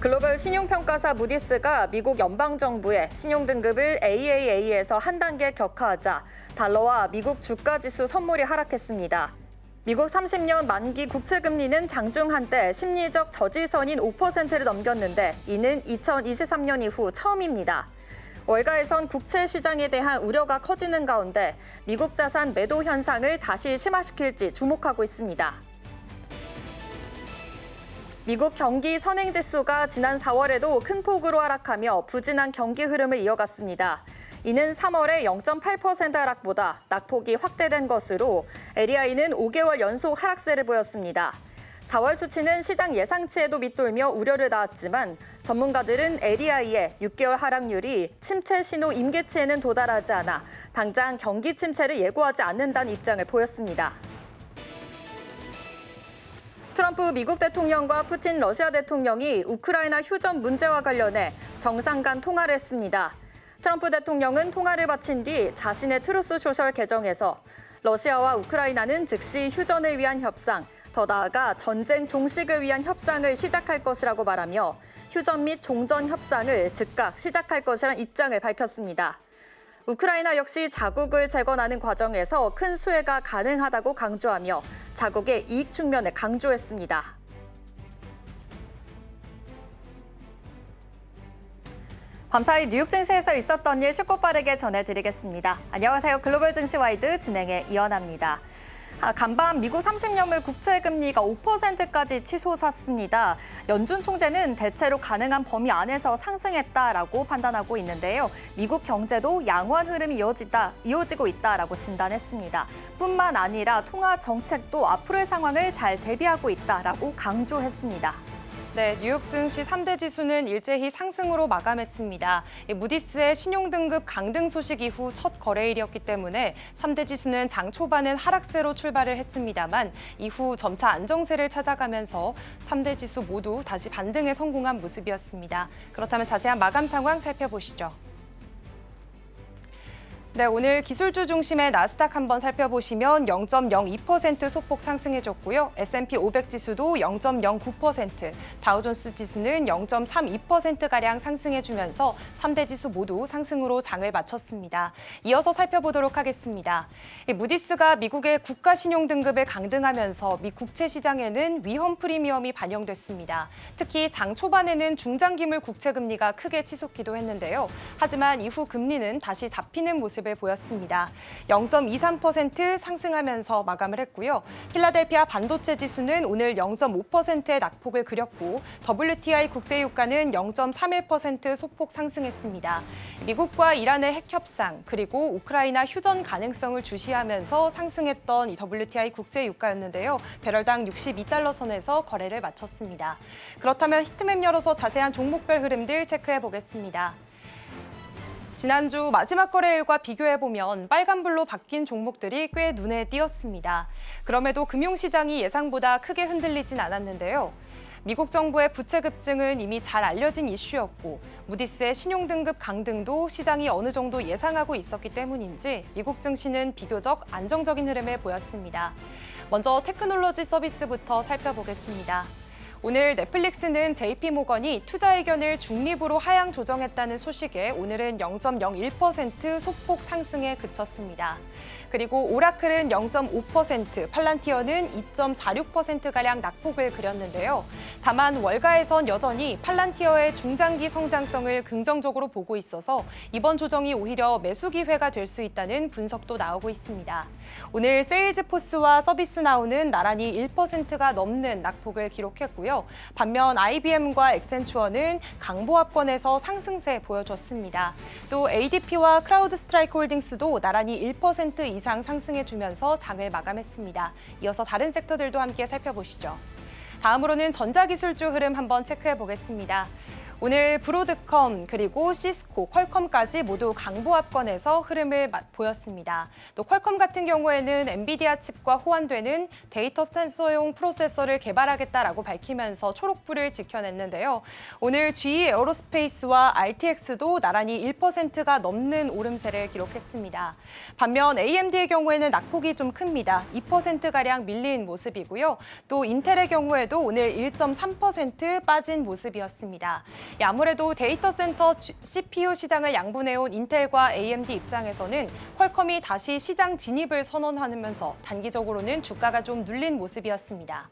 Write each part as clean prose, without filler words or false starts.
글로벌 신용평가사 무디스가 미국 연방정부의 신용등급을 AAA에서 한 단계 격하하자 달러와 미국 주가지수 선물이 하락했습니다. 미국 30년 만기 국채금리는 장중 한때 심리적 저지선인 5%를 넘겼는데 이는 2023년 이후 처음입니다. 월가에선 국채 시장에 대한 우려가 커지는 가운데 미국 자산 매도 현상을 다시 심화시킬지 주목하고 있습니다. 미국 경기 선행지수가 지난 4월에도 큰 폭으로 하락하며 부진한 경기 흐름을 이어갔습니다. 이는 3월의 0.8% 하락보다 낙폭이 확대된 것으로 LEI는 5개월 연속 하락세를 보였습니다. 4월 수치는 시장 예상치에도 밑돌며 우려를 낳았지만 전문가들은 LEI의 6개월 하락률이 침체 신호 임계치에는 도달하지 않아 당장 경기 침체를 예고하지 않는다는 입장을 보였습니다. 트럼프 미국 대통령과 푸틴 러시아 대통령이 우크라이나 휴전 문제와 관련해 정상 간 통화를 했습니다. 트럼프 대통령은 통화를 마친 뒤 자신의 트루스 소셜 계정에서 러시아와 우크라이나는 즉시 휴전을 위한 협상, 더 나아가 전쟁 종식을 위한 협상을 시작할 것이라고 말하며 휴전 및 종전 협상을 즉각 시작할 것이라는 입장을 밝혔습니다. 우크라이나 역시 자국을 재건하는 과정에서 큰 수혜가 가능하다고 강조하며 자국의 이익 측면을 강조했습니다. 밤사이 뉴욕 증시에서 있었던 일 쉽고 빠르게 전해드리겠습니다. 안녕하세요. 글로벌 증시 와이드 진행의 이연아입니다. 간밤 미국 30년물 국채금리가 5%까지 치솟았습니다. 연준 총재는 대체로 가능한 범위 안에서 상승했다라고 판단하고 있는데요. 미국 경제도 양호한 흐름이 이어지고 있다라고 진단했습니다. 뿐만 아니라 통화 정책도 앞으로의 상황을 잘 대비하고 있다라고 강조했습니다. 네, 뉴욕 증시 3대 지수는 일제히 상승으로 마감했습니다. 무디스의 신용등급 강등 소식 이후 첫 거래일이었기 때문에 3대 지수는 장 초반은 하락세로 출발을 했습니다만 이후 점차 안정세를 찾아가면서 3대 지수 모두 다시 반등에 성공한 모습이었습니다. 그렇다면 자세한 마감 상황 살펴보시죠. 네, 오늘 기술주 중심의 나스닥 한번 살펴보시면 0.02% 소폭 상승해줬고요. S&P 500 지수도 0.09%, 다우존스 지수는 0.32%가량 상승해주면서 3대 지수 모두 상승으로 장을 마쳤습니다. 이어서 살펴보도록 하겠습니다. 무디스가 미국의 국가 신용 등급을 강등하면서 미 국채 시장에는 위험 프리미엄이 반영됐습니다. 특히 장 초반에는 중장기물 국채 금리가 크게 치솟기도 했는데요. 하지만 이후 금리는 다시 잡히는 모습을 보였습니다. 0.23% 상승하면서 마감을 했고요. 필라델피아 반도체 지수는 오늘 0.5%의 낙폭을 그렸고 WTI 국제유가는 0.31% 소폭 상승했습니다. 미국과 이란의 핵 협상 그리고 우크라이나 휴전 가능성을 주시하면서 상승했던 이 WTI 국제유가였는데요. 배럴당 62달러 선에서 거래를 마쳤습니다. 그렇다면 히트맵 열어서 자세한 종목별 흐름들 체크해 보겠습니다. 지난주 마지막 거래일과 비교해보면 빨간불로 바뀐 종목들이 꽤 눈에 띄었습니다. 그럼에도 금융시장이 예상보다 크게 흔들리진 않았는데요. 미국 정부의 부채 급증은 이미 잘 알려진 이슈였고 무디스의 신용등급 강등도 시장이 어느 정도 예상하고 있었기 때문인지 미국 증시는 비교적 안정적인 흐름을 보였습니다. 먼저 테크놀로지 서비스부터 살펴보겠습니다. 오늘 넷플릭스는 JP모건이 투자 의견을 중립으로 하향 조정했다는 소식에 오늘은 0.01% 소폭 상승에 그쳤습니다. 그리고 오라클은 0.5%, 팔란티어는 2.46%가량 낙폭을 그렸는데요. 다만 월가에선 여전히 팔란티어의 중장기 성장성을 긍정적으로 보고 있어서 이번 조정이 오히려 매수 기회가 될 수 있다는 분석도 나오고 있습니다. 오늘 세일즈포스와 서비스나우는 나란히 1%가 넘는 낙폭을 기록했고요. 반면 IBM과 엑센추어는 강보합권에서 상승세 보여줬습니다. 또 ADP와 크라우드스트라이크 홀딩스도 나란히 1% 이상 상승해주면서 장을 마감했습니다. 이어서 다른 섹터들도 함께 살펴보시죠. 다음으로는 전자기술주 흐름 한번 체크해 보겠습니다. 오늘 브로드컴 그리고 시스코, 퀄컴까지 모두 강보합권에서 흐름을 보였습니다. 또 퀄컴 같은 경우에는 엔비디아 칩과 호환되는 데이터 센서용 프로세서를 개발하겠다라고 밝히면서 초록불을 지켜냈는데요. 오늘 GE 에어로스페이스와 RTX도 나란히 1%가 넘는 오름세를 기록했습니다. 반면 AMD의 경우에는 낙폭이 좀 큽니다. 2%가량 밀린 모습이고요. 또 인텔의 경우에도 오늘 1.3% 빠진 모습이었습니다. 아무래도 데이터 센터 CPU 시장을 양분해온 인텔과 AMD 입장에서는 퀄컴이 다시 시장 진입을 선언하면서 단기적으로는 주가가 좀 눌린 모습이었습니다.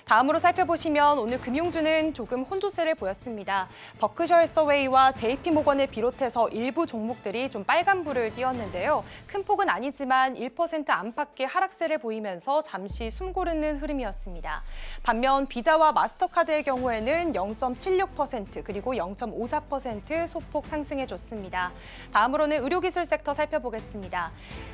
다음으로 살펴보시면 오늘 금융주는 조금 혼조세를 보였습니다. 버크셔 해서웨이와 JP모건을 비롯해서 일부 종목들이 좀 빨간불을 띄웠는데요. 큰 폭은 아니지만 1% 안팎의 하락세를 보이면서 잠시 숨고르는 흐름이었습니다. 반면 비자와 마스터카드의 경우에는 0.76% 그리고 0.54% 소폭 상승해줬습니다. 다음으로는 의료기술 섹터 살펴보겠습니다.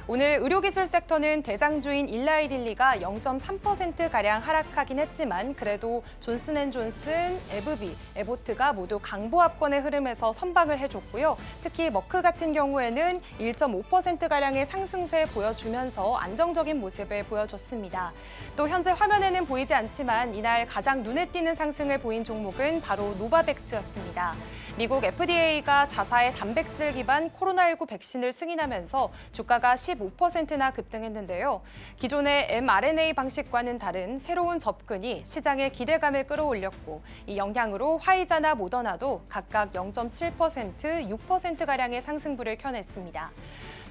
오늘 의료기술 섹터는 대장주인 일라이릴리가 0.3%가량 하락하긴 했지만 그래도 존슨앤존슨, 에브비, 에보트가 모두 강보합권의 흐름에서 선방을 해줬고요. 특히 머크 같은 경우에는 1.5%가량의 상승세 보여주면서 안정적인 모습을 보여줬습니다. 또 현재 화면에는 보이지 않지만 이날 가장 눈에 띄는 상승을 보인 종목은 바로 노바백스였습니다. 미국 FDA가 자사의 단백질 기반 코로나19 백신을 승인하면서 주가가 15%나 급등했는데요. 기존의 mRNA 방식과는 다른 새로운 접근이 시장의 기대감을 끌어올렸고 이 영향으로 화이자나 모더나도 각각 0.7%, 6%가량의 상승부를 켜냈습니다.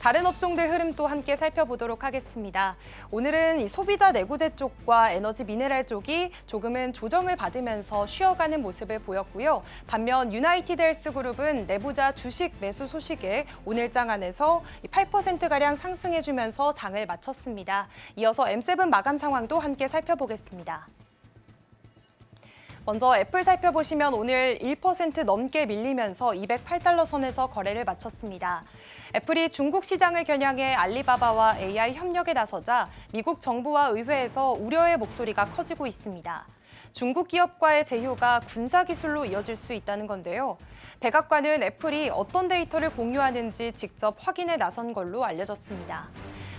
다른 업종들 흐름도 함께 살펴보도록 하겠습니다. 오늘은 이 소비자 내구재 쪽과 에너지 미네랄 쪽이 조금은 조정을 받으면서 쉬어가는 모습을 보였고요. 반면 유나이티드 헬스그룹은 내부자 주식 매수 소식에 오늘장 안에서 8%가량 상승해주면서 장을 마쳤습니다. 이어서 M7 마감 상황도 함께 살펴보겠습니다. 먼저 애플 살펴보시면 오늘 1% 넘게 밀리면서 208달러 선에서 거래를 마쳤습니다. 애플이 중국 시장을 겨냥해 알리바바와 AI 협력에 나서자 미국 정부와 의회에서 우려의 목소리가 커지고 있습니다. 중국 기업과의 제휴가 군사 기술로 이어질 수 있다는 건데요. 백악관은 애플이 어떤 데이터를 공유하는지 직접 확인에 나선 걸로 알려졌습니다.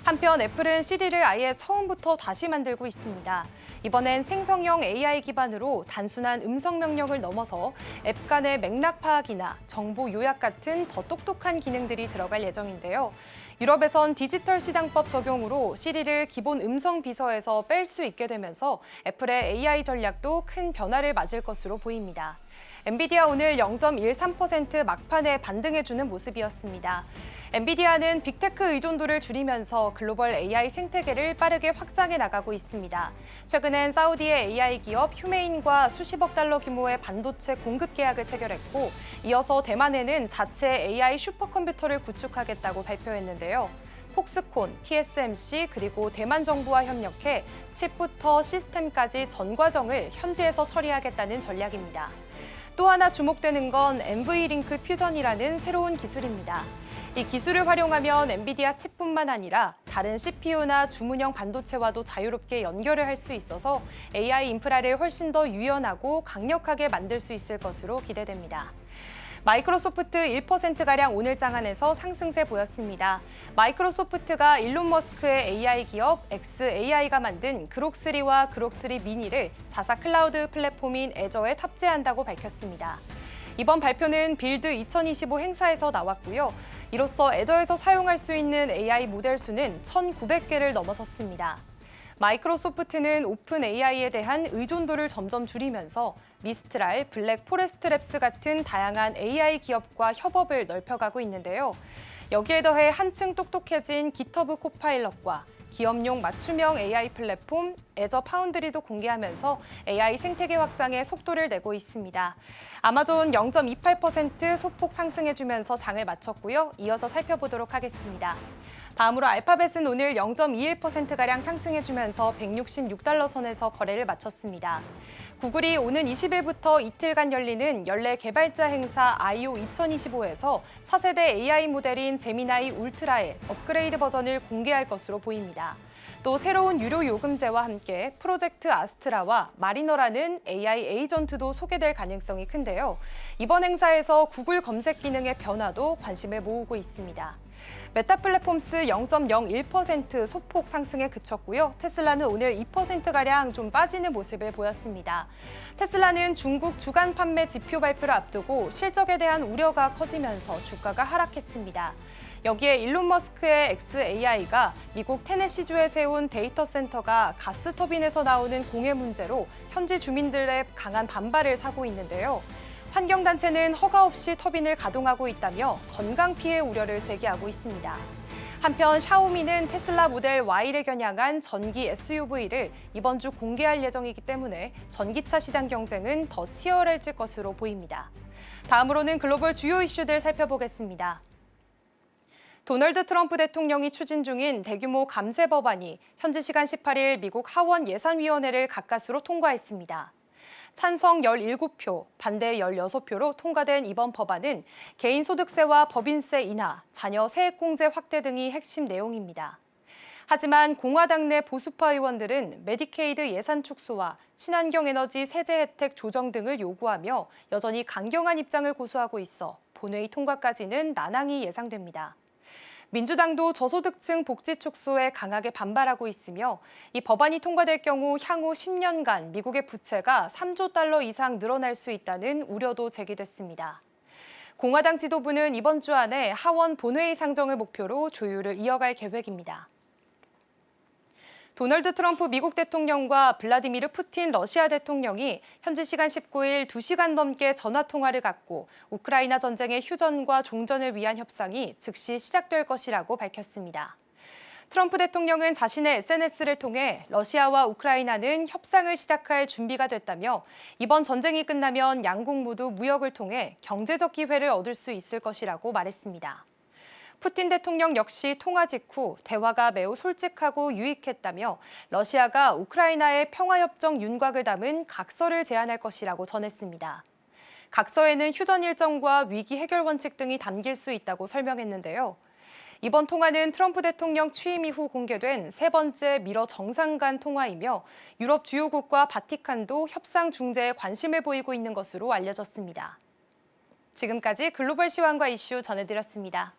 한편 애플은 시리를 아예 처음부터 다시 만들고 있습니다. 이번엔 생성형 AI 기반으로 단순한 음성 명령을 넘어서 앱 간의 맥락 파악이나 정보 요약 같은 더 똑똑한 기능들이 들어갈 예정인데요. 유럽에선 디지털 시장법 적용으로 시리를 기본 음성 비서에서 뺄 수 있게 되면서 애플의 AI 전략도 큰 변화를 맞을 것으로 보입니다. 엔비디아 오늘 0.13% 막판에 반등해주는 모습이었습니다. 엔비디아는 빅테크 의존도를 줄이면서 글로벌 AI 생태계를 빠르게 확장해 나가고 있습니다. 최근엔 사우디의 AI 기업 휴메인과 수십억 달러 규모의 반도체 공급 계약을 체결했고 이어서 대만에는 자체 AI 슈퍼컴퓨터를 구축하겠다고 발표했는데요. 폭스콘, TSMC 그리고 대만 정부와 협력해 칩부터 시스템까지 전 과정을 현지에서 처리하겠다는 전략입니다. 또 하나 주목되는 건 NV링크 퓨전이라는 새로운 기술입니다. 이 기술을 활용하면 엔비디아 칩뿐만 아니라 다른 CPU나 주문형 반도체와도 자유롭게 연결을 할 수 있어서 AI 인프라를 훨씬 더 유연하고 강력하게 만들 수 있을 것으로 기대됩니다. 마이크로소프트 1%가량 오늘 장안에서 상승세 보였습니다. 마이크로소프트가 일론 머스크의 AI 기업 xAI가 만든 그록3와 그록3 미니를 자사 클라우드 플랫폼인 애저에 탑재한다고 밝혔습니다. 이번 발표는 빌드 2025 행사에서 나왔고요. 이로써 애저에서 사용할 수 있는 AI 모델 수는 1,900개를 넘어섰습니다. 마이크로소프트는 오픈 AI에 대한 의존도를 점점 줄이면서 미스트랄, 블랙 포레스트 랩스 같은 다양한 AI 기업과 협업을 넓혀가고 있는데요. 여기에 더해 한층 똑똑해진 기터브 코파일럿과 기업용 맞춤형 AI 플랫폼 애저 파운드리도 공개하면서 AI 생태계 확장에 속도를 내고 있습니다. 아마존 0.28% 소폭 상승해주면서 장을 마쳤고요. 이어서 살펴보도록 하겠습니다. 다음으로 알파벳은 오늘 0.21%가량 상승해주면서 166달러 선에서 거래를 마쳤습니다. 구글이 오는 20일부터 이틀간 열리는 연례 개발자 행사 I/O 2025에서 차세대 AI 모델인 제미나이 울트라의 업그레이드 버전을 공개할 것으로 보입니다. 또 새로운 유료 요금제와 함께 프로젝트 아스트라와 마리너라는 AI 에이전트도 소개될 가능성이 큰데요. 이번 행사에서 구글 검색 기능의 변화도 관심을 모으고 있습니다. 메타 플랫폼스 0.01% 소폭 상승에 그쳤고요. 테슬라는 오늘 2%가량 좀 빠지는 모습을 보였습니다. 테슬라는 중국 주간 판매 지표 발표를 앞두고 실적에 대한 우려가 커지면서 주가가 하락했습니다. 여기에 일론 머스크의 xAI가 미국 테네시주에 세운 데이터 센터가 가스 터빈에서 나오는 공해 문제로 현지 주민들의 강한 반발을 사고 있는데요. 환경단체는 허가 없이 터빈을 가동하고 있다며 건강 피해 우려를 제기하고 있습니다. 한편 샤오미는 테슬라 모델 Y를 겨냥한 전기 SUV를 이번 주 공개할 예정이기 때문에 전기차 시장 경쟁은 더 치열해질 것으로 보입니다. 다음으로는 글로벌 주요 이슈들 살펴보겠습니다. 도널드 트럼프 대통령이 추진 중인 대규모 감세 법안이 현지 시간 18일 미국 하원 예산위원회를 가까스로 통과했습니다. 찬성 17표, 반대 16표로 통과된 이번 법안은 개인소득세와 법인세 인하, 자녀 세액공제 확대 등이 핵심 내용입니다. 하지만 공화당 내 보수파 의원들은 메디케이드 예산 축소와 친환경 에너지 세제 혜택 조정 등을 요구하며 여전히 강경한 입장을 고수하고 있어 본회의 통과까지는 난항이 예상됩니다. 민주당도 저소득층 복지 축소에 강하게 반발하고 있으며 이 법안이 통과될 경우 향후 10년간 미국의 부채가 3조 달러 이상 늘어날 수 있다는 우려도 제기됐습니다. 공화당 지도부는 이번 주 안에 하원 본회의 상정을 목표로 조율을 이어갈 계획입니다. 도널드 트럼프 미국 대통령과 블라디미르 푸틴 러시아 대통령이 현지 시간 19일 2시간 넘게 전화통화를 갖고 우크라이나 전쟁의 휴전과 종전을 위한 협상이 즉시 시작될 것이라고 밝혔습니다. 트럼프 대통령은 자신의 SNS를 통해 러시아와 우크라이나는 협상을 시작할 준비가 됐다며 이번 전쟁이 끝나면 양국 모두 무역을 통해 경제적 기회를 얻을 수 있을 것이라고 말했습니다. 푸틴 대통령 역시 통화 직후 대화가 매우 솔직하고 유익했다며 러시아가 우크라이나의 평화협정 윤곽을 담은 각서를 제안할 것이라고 전했습니다. 각서에는 휴전 일정과 위기 해결 원칙 등이 담길 수 있다고 설명했는데요. 이번 통화는 트럼프 대통령 취임 이후 공개된 세 번째 미러 정상 간 통화이며 유럽 주요국과 바티칸도 협상 중재에 관심을 보이고 있는 것으로 알려졌습니다. 지금까지 글로벌 시황과 이슈 전해드렸습니다.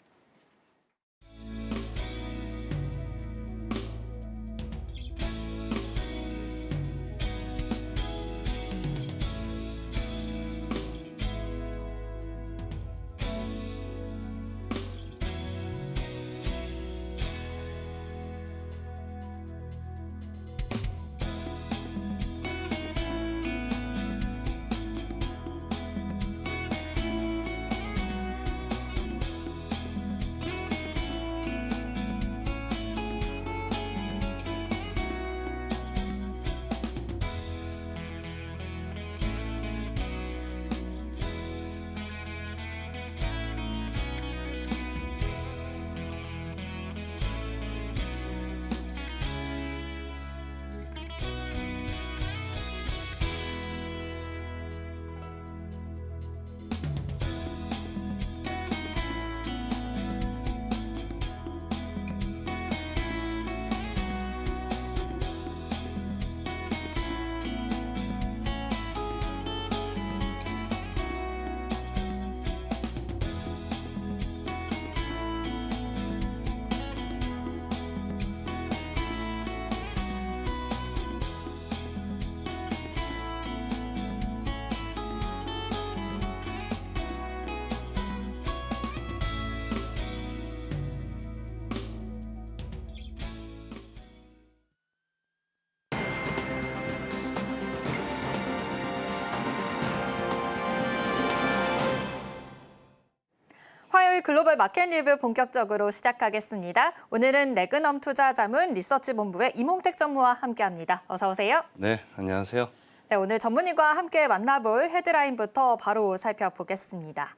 화요일 글로벌 마켓 리뷰 본격적으로 시작하겠습니다. 오늘은 레그넘 투자자문 리서치본부의 이몽택 전무와 함께합니다. 어서 오세요. 네, 안녕하세요. 네, 오늘 전문의와 함께 만나볼 헤드라인부터 바로 살펴보겠습니다.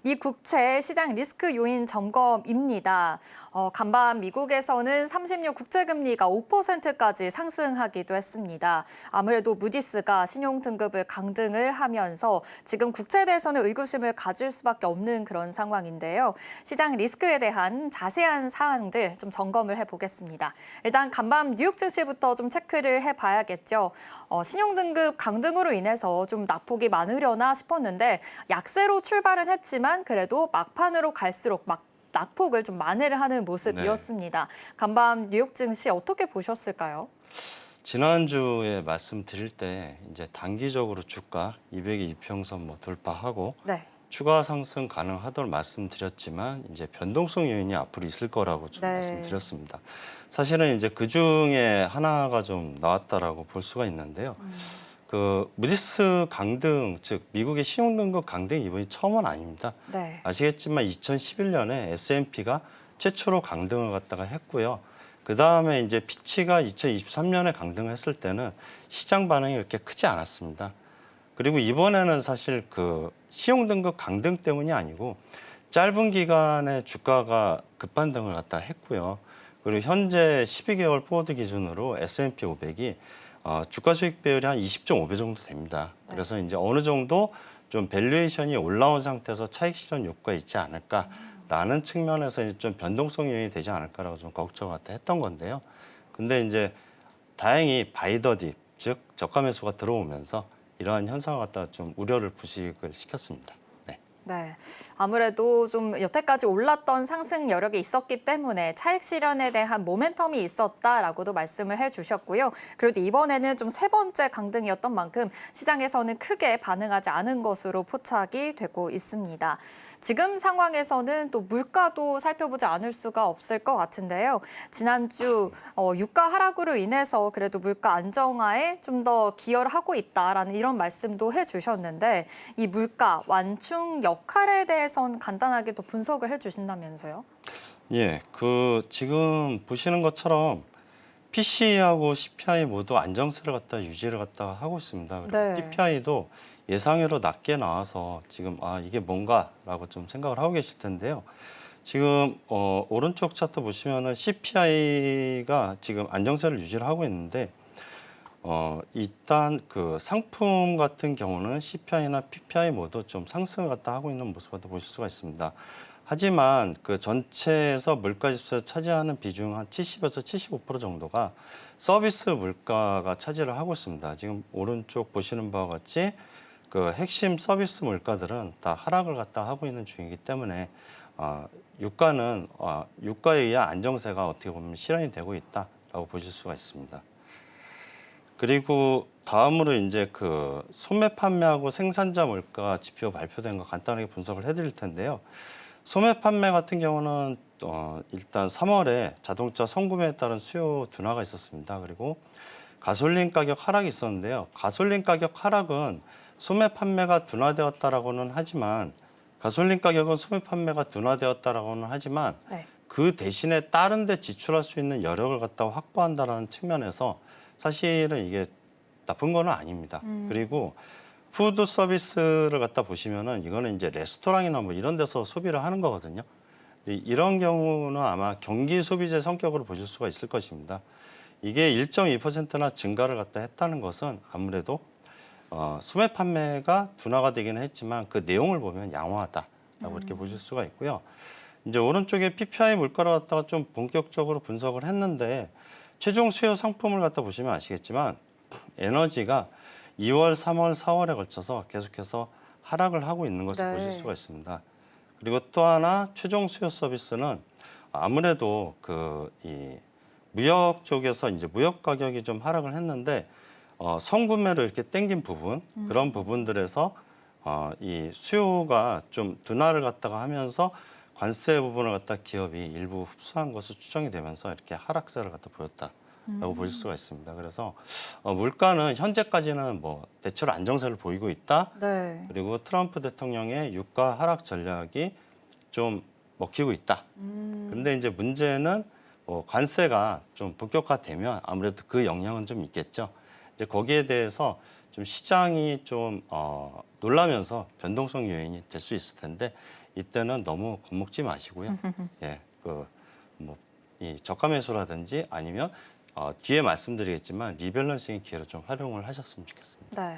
미 국채 시장 리스크 요인 점검입니다. 간밤 미국에서는 30년 국채금리가 5%까지 상승하기도 했습니다. 아무래도 무디스가 신용 등급을 강등을 하면서 지금 국채에 대해서는 의구심을 가질 수밖에 없는 그런 상황인데요. 시장 리스크에 대한 자세한 사항들 좀 점검을 해보겠습니다. 일단 간밤 뉴욕 증시부터 좀 체크를 해봐야겠죠. 신용 등급 강등으로 인해서 좀 낙폭이 많으려나 싶었는데 약세로 출발은 했지만 그래도 막판으로 갈수록 낙폭을 좀 만회를 하는 모습이었습니다. 간밤 뉴욕 증시 어떻게 보셨을까요? 지난주에 말씀드릴 때 이제 단기적으로 주가 200의 이평선 돌파하고 네. 추가 상승 가능하도록 말씀드렸지만 이제 변동성 요인이 앞으로 있을 거라고 좀 네. 말씀드렸습니다. 사실은 이제 그 중에 하나가 좀 나왔다라고 볼 수가 있는데요. 그 무디스 강등, 즉 미국의 신용 등급 강등 이번이 처음은 아닙니다. 네. 아시겠지만 2011년에 S&P가 최초로 강등을 갖다가 했고요. 그 다음에 이제 피치가 2023년에 강등을 했을 때는 시장 반응이 그렇게 크지 않았습니다. 그리고 이번에는 사실 그 신용 등급 강등 때문이 아니고 짧은 기간에 주가가 급반등을 갖다 했고요. 그리고 현재 12개월 포워드 기준으로 S&P 500이 주가 수익 비율이 한 20.5배 정도 됩니다. 그래서 이제 어느 정도 좀 밸류에이션이 올라온 상태에서 차익 실현 효과가 있지 않을까라는 측면에서 이제 좀 변동성 요인이 되지 않을까라고 좀 걱정을 갖다 했던 건데요. 근데 이제 다행히 바이더딥, 즉 저가 매수가 들어오면서 이러한 현상을 갖다가 좀 우려를 부식을 시켰습니다. 네, 아무래도 좀 여태까지 올랐던 상승 여력이 있었기 때문에 차익 실현에 대한 모멘텀이 있었다라고도 말씀을 해주셨고요. 그래도 이번에는 좀 세 번째 강등이었던 만큼 시장에서는 크게 반응하지 않은 것으로 포착이 되고 있습니다. 지금 상황에서는 또 물가도 살펴보지 않을 수가 없을 것 같은데요. 지난주 유가 하락으로 인해서 그래도 물가 안정화에 좀 더 기여를 하고 있다라는 이런 말씀도 해주셨는데 이 물가 완충 역할에 대해서는 간단하게 또 분석을 해주신다면서요? 예, 그 지금 보시는 것처럼 PCE하고 CPI 모두 안정세를 갖다 유지를 갖다 하고 있습니다. 그리고 네. PPI도 예상외로 낮게 나와서 지금 이게 뭔가라고 좀 생각을 하고 계실 텐데요. 지금 오른쪽 차트 보시면은 CPI가 지금 안정세를 유지를 하고 있는데 일단 그 상품 같은 경우는 CPI나 PPI 모두 좀 상승을 갖다 하고 있는 모습을 보실 수가 있습니다. 하지만 그 전체에서 물가 지수에서 차지하는 비중 한 70에서 75% 정도가 서비스 물가가 차지를 하고 있습니다. 지금 오른쪽 보시는 바와 같이 그 핵심 서비스 물가들은 다 하락을 갖다 하고 있는 중이기 때문에 유가는 유가에 의한 안정세가 어떻게 보면 실현이 되고 있다라고 보실 수가 있습니다. 그리고 다음으로 이제 그 소매 판매하고 생산자 물가 지표 발표된 거 간단하게 분석을 해드릴 텐데요. 소매 판매 같은 경우는 일단 3월에 자동차 선구매에 따른 수요 둔화가 있었습니다. 그리고 가솔린 가격 하락이 있었는데요. 가솔린 가격 하락은 소매 판매가 둔화되었다라고는 하지만 가솔린 가격은 소매 판매가 둔화되었다라고는 하지만 네. 그 대신에 다른 데 지출할 수 있는 여력을 갖다 확보한다라는 측면에서 사실은 이게 나쁜 거는 아닙니다. 그리고 푸드 서비스를 갖다 보시면은 이거는 이제 레스토랑이나 뭐 이런 데서 소비를 하는 거거든요. 이런 경우는 아마 경기 소비재 성격으로 보실 수가 있을 것입니다. 이게 1.2%나 증가를 갖다 했다는 것은 아무래도 소매 판매가 둔화가 되기는 했지만 그 내용을 보면 양호하다라고 이렇게 보실 수가 있고요. 이제 오른쪽에 PPI 물가를 갖다가 좀 본격적으로 분석을 했는데 최종 수요 상품을 갖다 보시면 아시겠지만 에너지가 2월, 3월, 4월에 걸쳐서 계속해서 하락을 하고 있는 것을 네. 보실 수가 있습니다. 그리고 또 하나 최종 수요 서비스는 아무래도 이 무역 쪽에서 이제 무역 가격이 좀 하락을 했는데 선구매로 이렇게 땡긴 부분 그런 부분들에서 이 수요가 좀 둔화를 갖다가 하면서 관세 부분을 갖다 기업이 일부 흡수한 것으로 추정이 되면서 이렇게 하락세를 갖다 보였다라고 보실 수가 있습니다. 그래서 물가는 현재까지는 뭐 대체로 안정세를 보이고 있다. 네. 그리고 트럼프 대통령의 유가 하락 전략이 좀 먹히고 있다. 근데 이제 문제는 관세가 좀 본격화되면 아무래도 그 영향은 좀 있겠죠. 이제 거기에 대해서 좀 좀 시장이 좀 놀라면서 변동성 요인이 될 수 있을 텐데 이때는 너무 겁먹지 마시고요. 예, 이 저가 매수라든지 아니면 뒤에 말씀드리겠지만 리밸런싱의 기회로 좀 활용을 하셨으면 좋겠습니다. 네.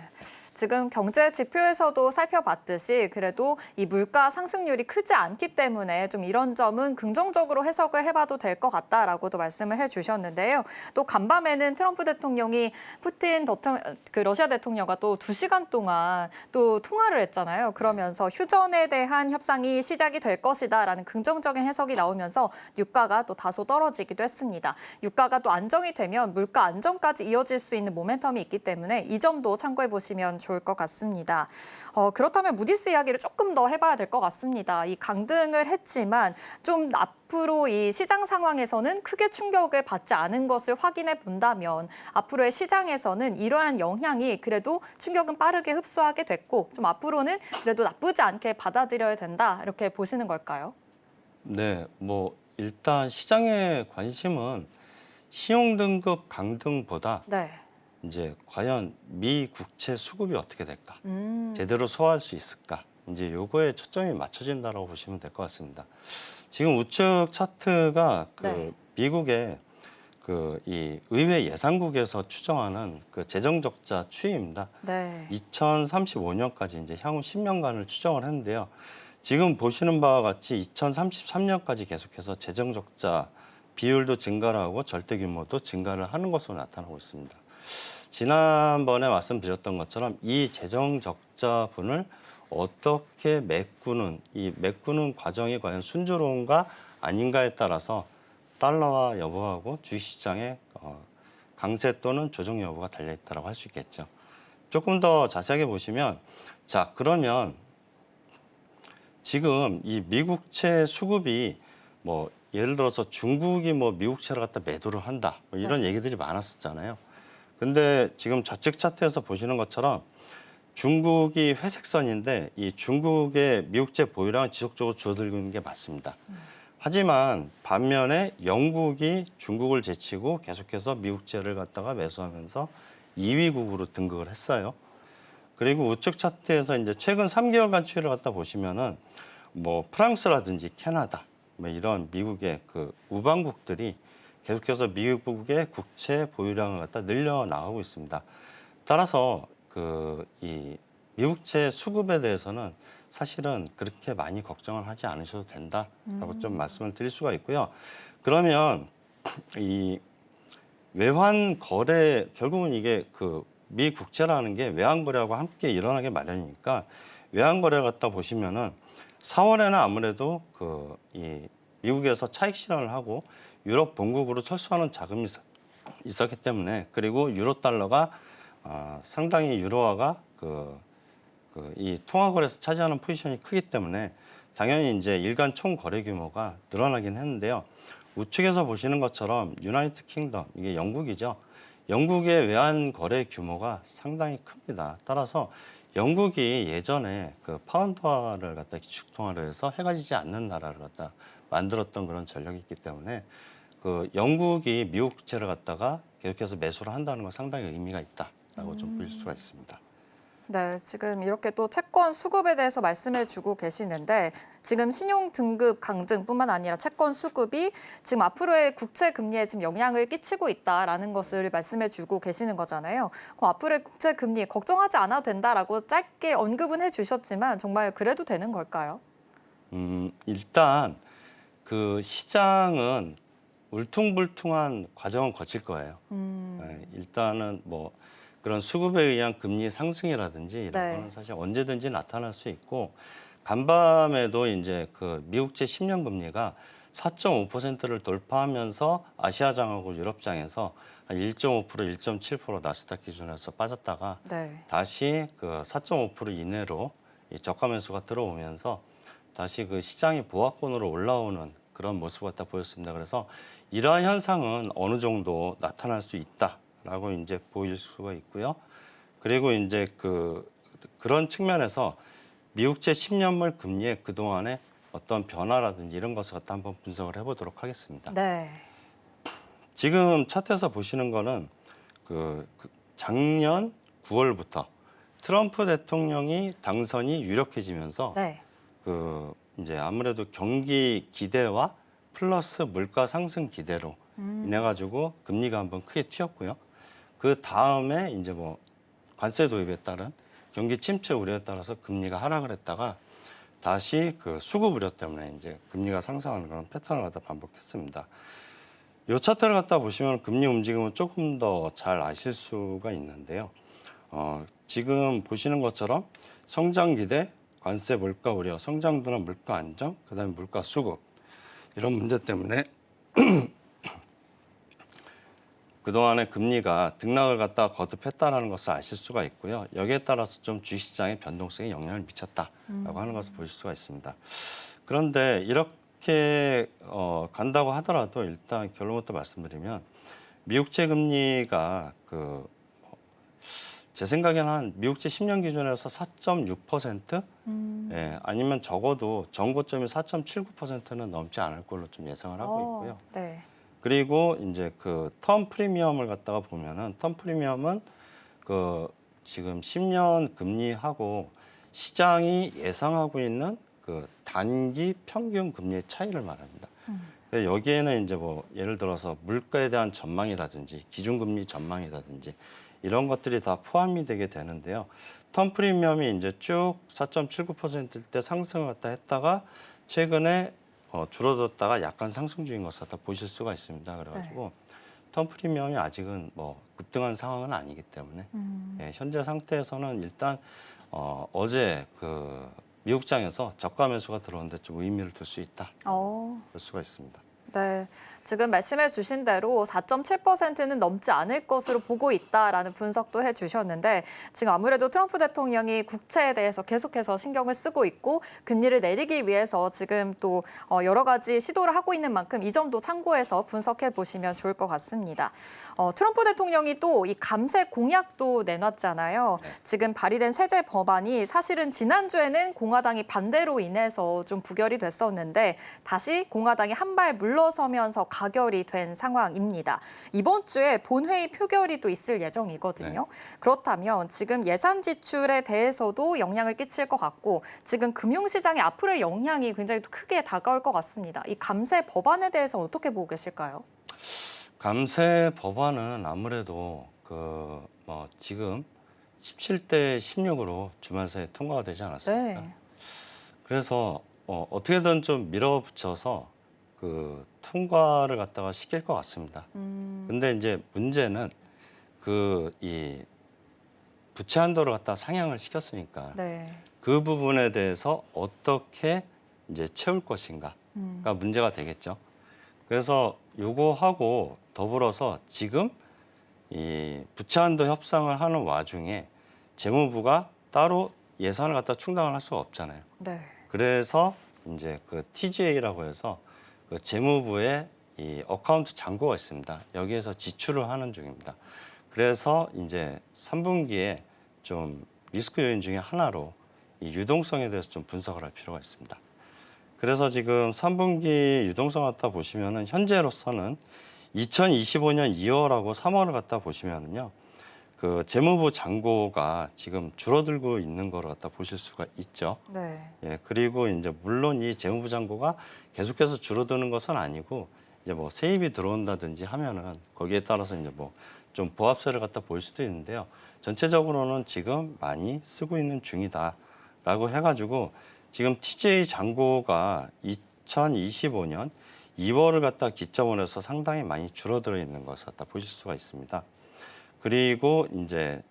지금 경제 지표에서도 살펴봤듯이 그래도 이 물가 상승률이 크지 않기 때문에 좀 이런 점은 긍정적으로 해석을 해봐도 될 것 같다라고도 말씀을 해주셨는데요. 또 간밤에는 트럼프 대통령이 러시아 대통령과 또 2시간 동안 또 통화를 했잖아요. 그러면서 휴전에 대한 협상이 시작이 될 것이다라는 긍정적인 해석이 나오면서 유가가 또 다소 떨어지기도 했습니다. 유가가 또 안정이 되면 물가 안정까지 이어질 수 있는 모멘텀이 있기 때문에 이 점도 참고해 보시면 좋을 것 같습니다. 그렇다면 무디스 이야기를 조금 더 해봐야 될 것 같습니다. 이 강등을 했지만 좀 앞으로 이 시장 상황에서는 크게 충격을 받지 않은 것을 확인해 본다면 앞으로의 시장에서는 이러한 영향이 그래도 충격은 빠르게 흡수하게 됐고 좀 앞으로는 그래도 나쁘지 않게 받아들여야 된다 이렇게 보시는 걸까요? 네, 일단 시장의 관심은 신용 등급 강등보다 네. 이제 과연 미 국채 수급이 어떻게 될까? 제대로 소화할 수 있을까? 이제 요거에 초점이 맞춰진다고 보시면 될 것 같습니다. 지금 우측 차트가 네. 미국의 이 의회 예산국에서 추정하는 재정 적자 추이입니다. 네. 2035년까지 이제 향후 10년간을 추정을 했는데요. 지금 보시는 바와 같이 2033년까지 계속해서 재정 적자 비율도 증가를 하고 절대 규모도 증가를 하는 것으로 나타나고 있습니다. 지난번에 말씀드렸던 것처럼 이 재정 적자분을 어떻게 메꾸는 과정이 과연 순조로운가 아닌가에 따라서 달러화 여부하고 주식시장의 강세 또는 조정 여부가 달려있다고 할 수 있겠죠. 조금 더 자세하게 보시면 자 그러면 지금 이 미국채 수급이 예를 들어서 중국이 미국채를 갖다 매도를 한다 이런 얘기들이 많았었잖아요. 근데 지금 좌측 차트에서 보시는 것처럼 중국이 회색선인데 이 중국의 미국채 보유량은 지속적으로 줄어들고 있는 게 맞습니다. 하지만 반면에 영국이 중국을 제치고 계속해서 미국채를 갖다가 매수하면서 2위국으로 등극을 했어요. 그리고 우측 차트에서 이제 최근 3개월간 추이를 갖다 보시면은 프랑스라든지 캐나다 이런 미국의 우방국들이 계속해서 미국의 국채 보유량을 갖다 늘려 나가고 있습니다. 따라서 이 미국채 수급에 대해서는 사실은 그렇게 많이 걱정을 하지 않으셔도 된다라고 좀 말씀을 드릴 수가 있고요. 그러면 이 외환 거래 결국은 이게 미 국채라는 게 외환 거래하고 함께 일어나게 마련이니까 외환 거래 갖다 보시면은 4월에는 아무래도 이 미국에서 차익 실현을 하고 유럽 본국으로 철수하는 자금이 있었기 때문에 그리고 유로 달러가 상당히 유로화가 이 통화 거래에서 차지하는 포지션이 크기 때문에 당연히 이제 일간 총 거래 규모가 늘어나긴 했는데요. 우측에서 보시는 것처럼 유나이티드 킹덤 이게 영국이죠. 영국의 외환 거래 규모가 상당히 큽니다. 따라서 영국이 예전에 파운드화를 갖다 기축 통화로 해서 해가지지 않는 나라를 갖다 만들었던 그런 전력이 있기 때문에 영국이 미국 국채를 갖다가 계속해서 매수를 한다는 건 상당히 의미가 있다라고 좀 보일 수가 있습니다. 네, 지금 이렇게 또 채권 수급에 대해서 말씀해 주고 계시는데 지금 신용 등급 강등뿐만 아니라 채권 수급이 지금 앞으로의 국채 금리에 지금 영향을 끼치고 있다라는 것을 말씀해 주고 계시는 거잖아요. 그 앞으로의 국채 금리 걱정하지 않아도 된다라고 짧게 언급은 해 주셨지만 정말 그래도 되는 걸까요? 일단 시장은 울퉁불퉁한 과정은 거칠 거예요. 네, 일단은 그런 수급에 의한 금리 상승이라든지 이런 네. 거는 사실 언제든지 나타날 수 있고 간밤에도 이제 미국채 10년 금리가 4.5%를 돌파하면서 아시아장하고 유럽장에서 한 1.5%, 1.7% 나스닥 기준에서 빠졌다가 네. 다시 4.5% 이내로 이 저가 매수가 들어오면서 다시 시장이 보합권으로 올라오는 그런 모습 갖다 보였습니다. 그래서 이러한 현상은 어느 정도 나타날 수 있다라고 이제 보일 수가 있고요. 그리고 이제 그런 측면에서 미국채 10년물 금리의 그동안의 어떤 변화라든지 이런 것을 갖다 한번 분석을 해보도록 하겠습니다. 네. 지금 차트에서 보시는 거는 작년 9월부터 트럼프 대통령이 당선이 유력해지면서 네. 그 이제 아무래도 경기 기대와 플러스 물가 상승 기대로 인해 가지고 금리가 한번 크게 튀었고요. 그 다음에 이제 뭐 관세 도입에 따른 경기 침체 우려에 따라서 금리가 하락을 했다가 다시 그 수급 우려 때문에 이제 금리가 상승하는 그런 패턴을 갖다 반복했습니다. 이 차트를 갖다 보시면 금리 움직임은 조금 더 잘 아실 수가 있는데요. 지금 보시는 것처럼 성장 기대, 관세 물가 우려, 성장 둔화 물가 안정, 그다음에 물가 수급 이런 문제 때문에 그동안에 금리가 등락을 갖다 거듭했다는 것을 아실 수가 있고요. 여기에 따라서 좀 주식시장의 변동성에 영향을 미쳤다라고 하는 것을 보실 수가 있습니다. 그런데 이렇게 간다고 하더라도 일단 결론부터 말씀드리면 미국채 금리가 제 생각에는 한 미국채 10년 기준에서 4.6%, 예, 아니면 적어도 전고점이 4.79%는 넘지 않을 걸로 좀 예상을 하고 있고요. 네. 그리고 이제 그 텀 프리미엄을 갖다가 보면은 텀 프리미엄은 그 지금 10년 금리하고 시장이 예상하고 있는 그 단기 평균 금리의 차이를 말합니다. 여기에는 이제 뭐 예를 들어서 물가에 대한 전망이라든지 기준금리 전망이라든지 이런 것들이 다 포함이 되게 되는데요. 텀 프리미엄이 이제 쭉 4.79%일 때 상승을 갖다 했다가 최근에 줄어들었다가 약간 상승 중인 것을 갖다 보실 수가 있습니다. 그래가지고 텀 프리미엄이 아직은 뭐 급등한 상황은 아니기 때문에 예, 현재 상태에서는 일단 어제 그 미국장에서 저가 매수가 들어오는데 좀 의미를 둘 수 있다. 볼 수가 있습니다. 네, 지금 말씀해 주신 대로 4.7%는 넘지 않을 것으로 보고 있다라는 분석도 해주셨는데 지금 아무래도 트럼프 대통령이 국채에 대해서 계속해서 신경을 쓰고 있고 금리를 내리기 위해서 지금 또 여러 가지 시도를 하고 있는 만큼 이 점도 참고해서 분석해 보시면 좋을 것 같습니다. 트럼프 대통령이 또 이 감세 공약도 내놨잖아요. 지금 발의된 세제 법안이 사실은 지난주에는 공화당이 반대로 인해서 좀 부결이 됐었는데 다시 공화당이 한 발 물러서면서 가결이 된 상황입니다. 이번 주에 본회의 표결이 또 있을 예정이거든요. 그렇다면 지금 예산 지출에 대해서도 영향을 끼칠 것 같고 지금 금융시장의 앞으로의 영향이 굉장히 크게 다가올 것 같습니다. 이 감세 법안에 대해서 어떻게 보고 계실까요? 감세 법안은 아무래도 지금 17대 16으로 주말 사이에 통과가 되지 않았습니까? 네. 그래서 어떻게든 좀 밀어붙여서 그 통과를 갖다가 시킬 것 같습니다. 근데 이제 문제는 이 부채 한도를 갖다 상향을 시켰으니까 네. 그 부분에 대해서 어떻게 이제 채울 것인가가 문제가 되겠죠. 그래서 요거하고 더불어서 지금 이 부채 한도 협상을 하는 와중에 재무부가 따로 예산을 갖다 충당을 할 수가 없잖아요. 네. 그래서 이제 그 TGA라고 해서 그 재무부의 이 어카운트 잔고가 있습니다. 여기에서 지출을 하는 중입니다. 그래서 이제 3분기에 좀 리스크 요인 중에 하나로 이 유동성에 대해서 좀 분석을 할 필요가 있습니다. 그래서 지금 3분기 유동성 갖다 보시면은 현재로서는 2025년 2월하고 3월을 갖다 보시면은요. 그 재무부 잔고가 지금 줄어들고 있는 걸 갖다 보실 수가 있죠. 네. 예, 그리고 이제 물론 이 재무부 잔고가 계속해서 줄어드는 것은 아니고 이제 뭐 세입이 들어온다든지 하면은 거기에 따라서 이제 뭐 좀 보합세를 갖다 보일 수도 있는데요. 전체적으로는 지금 많이 쓰고 있는 중이다라고 해가지고 지금 TJ 잔고가 2025년 2월을 갖다 기점으로 해서 상당히 많이 줄어들어 있는 것을 갖다 보실 수가 있습니다. 그리고 이제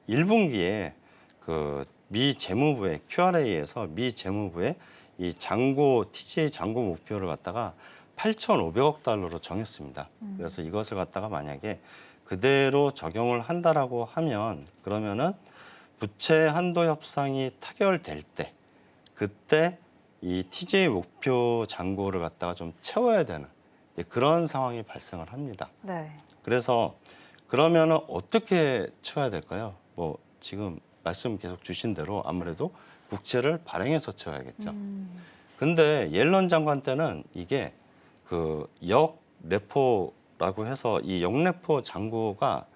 1분기에 그 미 재무부의 QRA에서 미 재무부의 이 TJ 잔고 목표를 갖다가 8,500억 달러로 정했습니다. 그래서 이것을 갖다가 만약에 그대로 적용을 한다라고 하면 그러면은 부채 한도 협상이 타결될 때 그때 이 TJ 목표 잔고를 갖다가 좀 채워야 되는 그런 상황이 발생을 합니다. 네. 그래서 그러면은 어떻게 채워야 될까요? 뭐 지금 말씀 계속 주신 대로 아무래도 국채를 발행해서 채워야겠죠. 근데 옐런 장관 때는 이게 그 역레포라고 해서 이 역레포 잔고가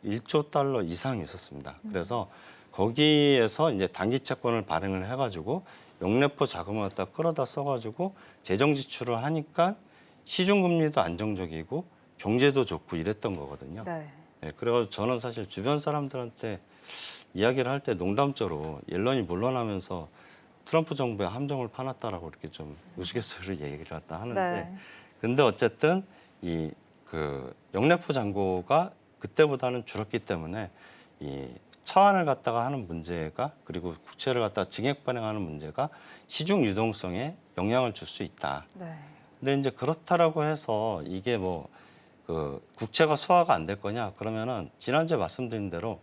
1조 달러 이상이 있었습니다. 그래서 거기에서 이제 단기 채권을 발행을 해가지고 영래포 자금을 갖다 끌어다 써가지고 재정 지출을 하니까 시중 금리도 안정적이고 경제도 좋고 이랬던 거거든요. 네. 네, 그래가지고 저는 사실 주변 사람들한테 이야기를 할 때 농담조로 옐런이 물러나면서 트럼프 정부의 함정을 파놨다라고 이렇게 좀 우스갯소리로 얘기를 갖다 하는데, 네. 근데 어쨌든 이 그 영래포 잔고가 그때보다는 줄었기 때문에 이 차환을 갖다가 하는 문제가, 그리고 국채를 갖다가 증액 발행하는 문제가 시중 유동성에 영향을 줄 수 있다. 네. 근데 이제 그렇다라고 해서 이게 뭐 그 국채가 소화가 안 될 거냐 그러면은 지난주에 말씀드린 대로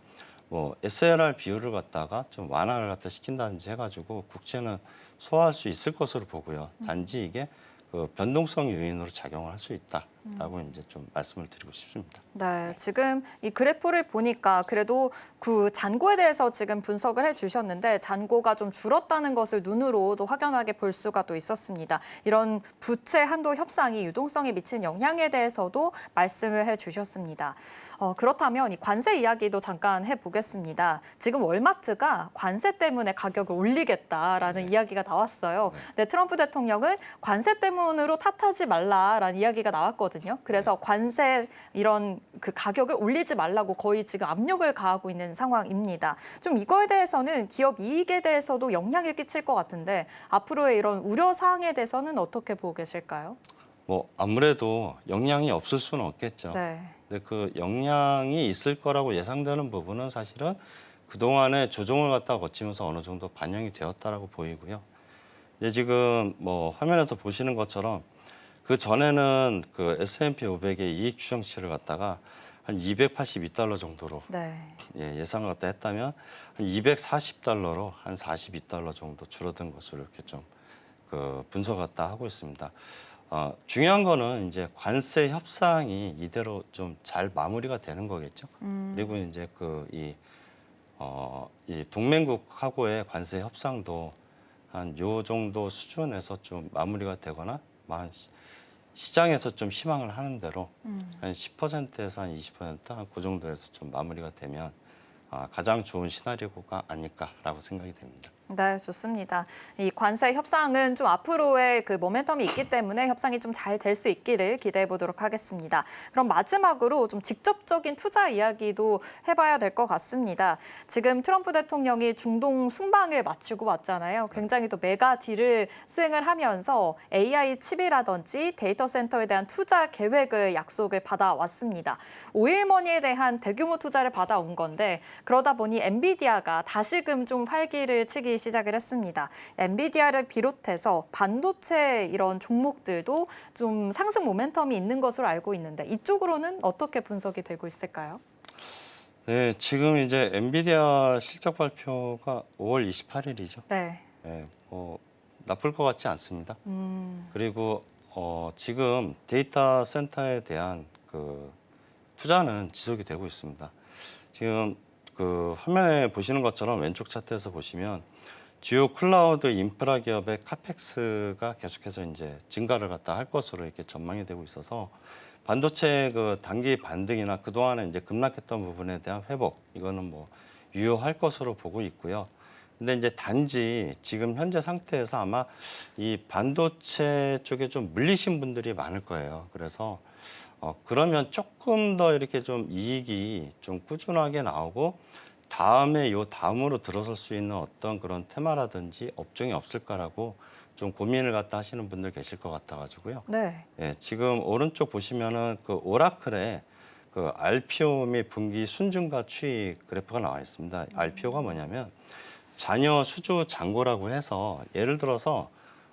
뭐 SLR 비율을 갖다가 좀 완화를 갖다 시킨다든지 해가지고 국채는 소화할 수 있을 것으로 보고요. 단지 이게 그 변동성 요인으로 작용을 할 수 있다라고 이제 좀 말씀을 드리고 싶습니다. 네, 지금 이 그래프를 보니까 그래도 그 잔고에 대해서 지금 분석을 해주셨는데 잔고가 좀 줄었다는 것을 눈으로도 확연하게 볼 수가 또 있었습니다. 이런 부채 한도 협상이 유동성에 미친 영향에 대해서도 말씀을 해주셨습니다. 그렇다면 이 관세 이야기도 잠깐 해보겠습니다. 지금 월마트가 관세 때문에 가격을 올리겠다라는 이야기가 나왔어요. 근데 트럼프 대통령은 관세 때문으로 탓하지 말라라는 이야기가 나왔거든요. 그래서 관세 이런 그 가격을 올리지 말라고 거의 지금 압력을 가하고 있는 상황입니다. 좀 이거에 대해서는 기업 이익에 대해서도 영향을 끼칠 것 같은데 앞으로의 이런 우려 사항에 대해서는 어떻게 보고 계실까요? 뭐 아무래도 영향이 없을 수는 없겠죠. 네. 근데 그 영향이 있을 거라고 예상되는 부분은 사실은 그동안의 조정을 갖다 거치면서 어느 정도 반영이 되었다라고 보이고요. 이제 지금 뭐 화면에서 보시는 것처럼 그 전에는 그 S&P 500의 이익 추정치를 갖다가 한 282달러 정도로 네. 예상을 갖다 했다면 한 240달러로 한 42달러 정도 줄어든 것으로 이렇게 좀 그 분석 갖다 하고 있습니다. 중요한 거는 이제 관세 협상이 이대로 좀 잘 마무리가 되는 거겠죠. 그리고 이제 이 동맹국하고의 관세 협상도 한 요 정도 수준에서 좀 마무리가 되거나 한 시장에서 좀 희망을 하는 대로 한 10%에서 한 20%한 그 정도에서 좀 마무리가 되면 가장 좋은 시나리오가 아닐까라고 생각이 됩니다. 네, 좋습니다. 이 관세 협상은 좀 앞으로의 그 모멘텀이 있기 때문에 협상이 좀 잘 될 수 있기를 기대해 보도록 하겠습니다. 그럼 마지막으로 좀 직접적인 투자 이야기도 해봐야 될 것 같습니다. 지금 트럼프 대통령이 중동 순방을 마치고 왔잖아요. 굉장히 또 메가 딜을 수행을 하면서 AI 칩이라든지 데이터 센터에 대한 투자 계획을 약속을 받아왔습니다. 오일머니에 대한 대규모 투자를 받아온 건데 그러다 보니 엔비디아가 다시금 좀 활기를 치기 시작을 했습니다. 엔비디아를 비롯해서 반도체 이런 종목들도 좀 상승 모멘텀이 있는 것으로 알고 있는데 이쪽으로는 어떻게 분석이 되고 있을까요? 네, 지금 이제 엔비디아 실적 발표가 5월 28일이죠. 네. 네, 뭐 나쁠 것 같지 않습니다. 그리고 지금 데이터 센터에 대한 그 투자는 지속이 되고 있습니다. 지금 그 화면에 보시는 것처럼 왼쪽 차트에서 보시면 주요 클라우드 인프라 기업의 카펙스가 계속해서 이제 증가를 갖다 할 것으로 이렇게 전망이 되고 있어서 반도체 그 단기 반등이나 그동안에 이제 급락했던 부분에 대한 회복 이거는 뭐 유효할 것으로 보고 있고요. 근데 이제 단지 지금 현재 상태에서 아마 이 반도체 쪽에 좀 물리신 분들이 많을 거예요. 그래서 그러면 조금 더 이렇게 좀 이익이 좀 꾸준하게 나오고 다음에 요 다음으로 들어설 수 있는 어떤 그런 테마라든지 업종이 없을까라고 좀 고민을 갖다 하시는 분들 계실 것 같아가지고요. 네. 예, 지금 오른쪽 보시면은 그 오라클의 그 RPO 및 분기 순증가 추이 그래프가 나와 있습니다. RPO가 뭐냐면 잔여 수주 잔고라고 해서 예를 들어서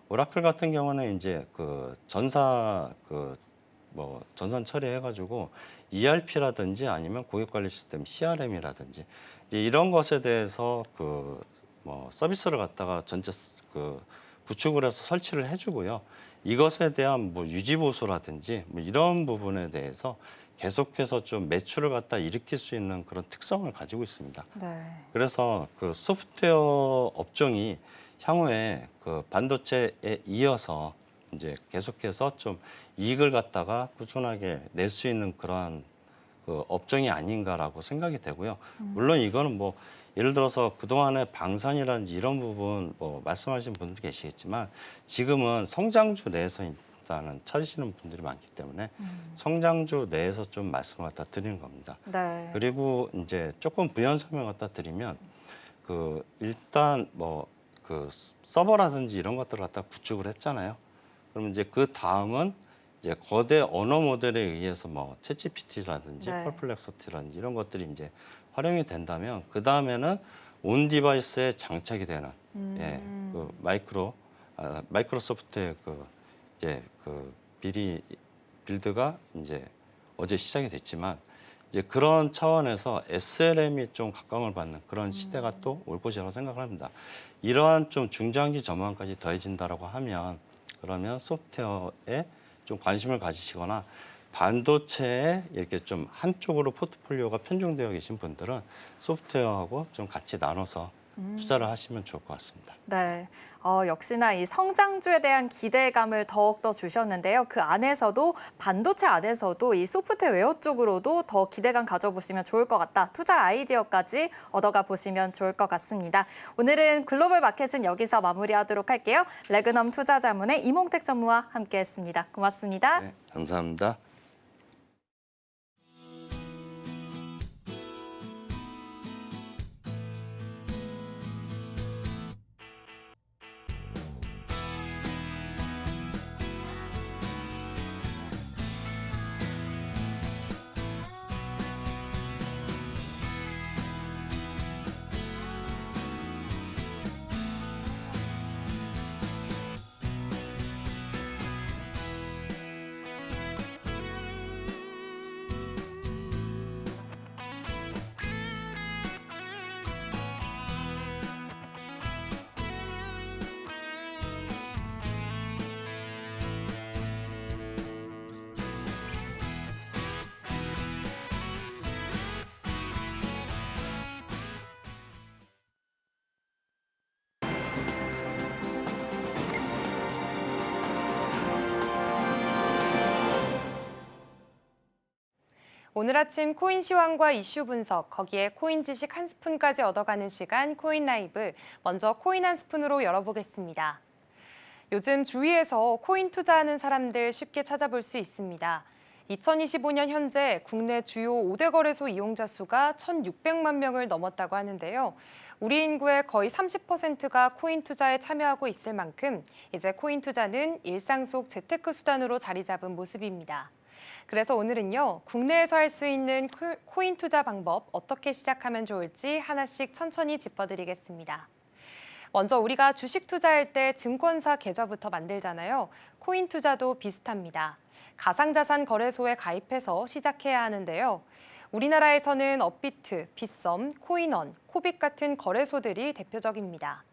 오라클 같은 경우는 이제 그 전산 처리해가지고 ERP라든지 아니면 고객관리 시스템 CRM이라든지 이런 것에 대해서 서비스를 갖다가 전체 구축을 해서 설치를 해주고요. 이것에 대한 뭐 유지 보수라든지 뭐 이런 부분에 대해서 계속해서 좀 매출을 갖다 일으킬 수 있는 그런 특성을 가지고 있습니다. 네. 그래서 그 소프트웨어 업종이 향후에 그 반도체에 이어서 이제 계속해서 좀 이익을 갖다가 꾸준하게 낼 수 있는 그러한 그 업종이 아닌가라고 생각이 되고요. 물론 이거는 뭐 예를 들어서 그동안에 방산이라든지 이런 부분 뭐 말씀하신 분도 계시겠지만 지금은 성장주 내에서 일단은 찾으시는 분들이 많기 때문에 성장주 내에서 좀 말씀을 갖다 드리는 겁니다. 네. 그리고 이제 조금 부연 설명 갖다 드리면 그 일단 뭐 그 서버라든지 이런 것들을 갖다 구축을 했잖아요. 그러면 이제 그 다음은 이제 거대 언어 모델에 의해서 뭐 챗GPT라든지 네. 퍼플렉서티라든지 이런 것들이 이제 활용이 된다면 그 다음에는 온 디바이스에 장착이 되는 그 마이크로소프트의 그 이제 그 빌드가 이제 어제 시작이 됐지만 이제 그런 차원에서 SLM이 좀 각광을 받는 그런 시대가 또 올 것이라고 생각을 합니다. 이러한 좀 중장기 전망까지 더해진다라고 하면 그러면 소프트웨어에 좀 관심을 가지시거나 반도체에 이렇게 좀 한쪽으로 포트폴리오가 편중되어 계신 분들은 소프트웨어하고 좀 같이 나눠서 투자를 하시면 좋을 것 같습니다. 네, 역시나 이 성장주에 대한 기대감을 더욱더 주셨는데요. 그 안에서도 반도체 안에서도 이 소프트웨어 쪽으로도 더 기대감 가져보시면 좋을 것 같다. 투자 아이디어까지 얻어가 보시면 좋을 것 같습니다. 오늘은 글로벌 마켓은 여기서 마무리하도록 할게요. 레그넘 투자자문의 이몽택 전무와 함께했습니다. 고맙습니다. 네, 감사합니다. 오늘 아침 코인 시황과 이슈 분석, 거기에 코인 지식 한 스푼까지 얻어가는 시간 코인 라이브. 먼저 코인 한 스푼으로 열어보겠습니다. 요즘 주위에서 코인 투자하는 사람들 쉽게 찾아볼 수 있습니다. 2025년 현재 국내 주요 5대 거래소 이용자 수가 1,600만 명을 넘었다고 하는데요. 우리 인구의 거의 30%가 코인 투자에 참여하고 있을 만큼 이제 코인 투자는 일상 속 재테크 수단으로 자리 잡은 모습입니다. 그래서 오늘은요, 국내에서 할 수 있는 코인 투자 방법 어떻게 시작하면 좋을지 하나씩 천천히 짚어드리겠습니다. 먼저 우리가 주식 투자할 때 증권사 계좌부터 만들잖아요. 코인 투자도 비슷합니다. 가상자산 거래소에 가입해서 시작해야 하는데요. 우리나라에서는 업비트, 빗썸, 코인원, 코빅 같은 거래소들이 대표적입니다.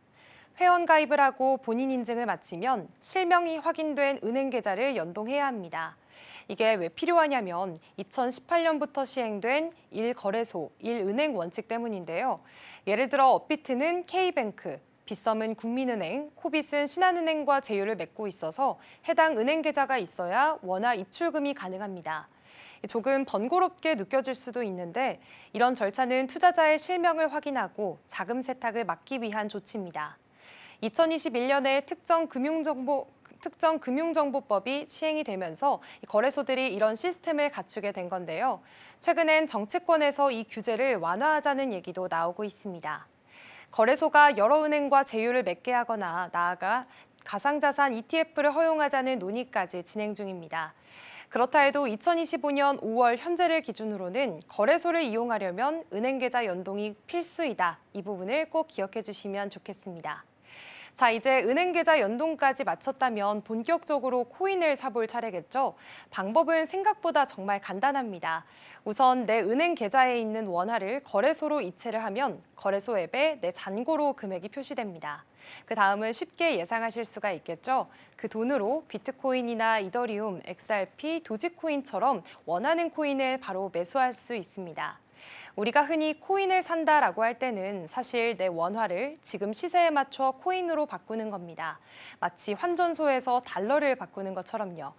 회원 가입을 하고 본인 인증을 마치면 실명이 확인된 은행 계좌를 연동해야 합니다. 이게 왜 필요하냐면 2018년부터 시행된 1거래소, 1은행 원칙 때문인데요. 예를 들어 업비트는 K뱅크, 빗썸은 국민은행, 코빗은 신한은행과 제휴를 맺고 있어서 해당 은행 계좌가 있어야 원화 입출금이 가능합니다. 조금 번거롭게 느껴질 수도 있는데 이런 절차는 투자자의 실명을 확인하고 자금 세탁을 막기 위한 조치입니다. 2021년에 특정 금융정보법이 시행이 되면서 거래소들이 이런 시스템을 갖추게 된 건데요. 최근엔 정치권에서 이 규제를 완화하자는 얘기도 나오고 있습니다. 거래소가 여러 은행과 제휴를 맺게 하거나 나아가 가상자산 ETF를 허용하자는 논의까지 진행 중입니다. 그렇다 해도 2025년 5월 현재를 기준으로는 거래소를 이용하려면 은행 계좌 연동이 필수이다. 이 부분을 꼭 기억해 주시면 좋겠습니다. 자, 이제 은행 계좌 연동까지 마쳤다면 본격적으로 코인을 사볼 차례겠죠? 방법은 생각보다 정말 간단합니다. 우선 내 은행 계좌에 있는 원화를 거래소로 이체를 하면 거래소 앱에 내 잔고로 금액이 표시됩니다. 그 다음은 쉽게 예상하실 수가 있겠죠? 그 돈으로 비트코인이나 이더리움, XRP, 도지코인처럼 원하는 코인을 바로 매수할 수 있습니다. 우리가 흔히 코인을 산다라고 할 때는 사실 내 원화를 지금 시세에 맞춰 코인으로 바꾸는 겁니다. 마치 환전소에서 달러를 바꾸는 것처럼요.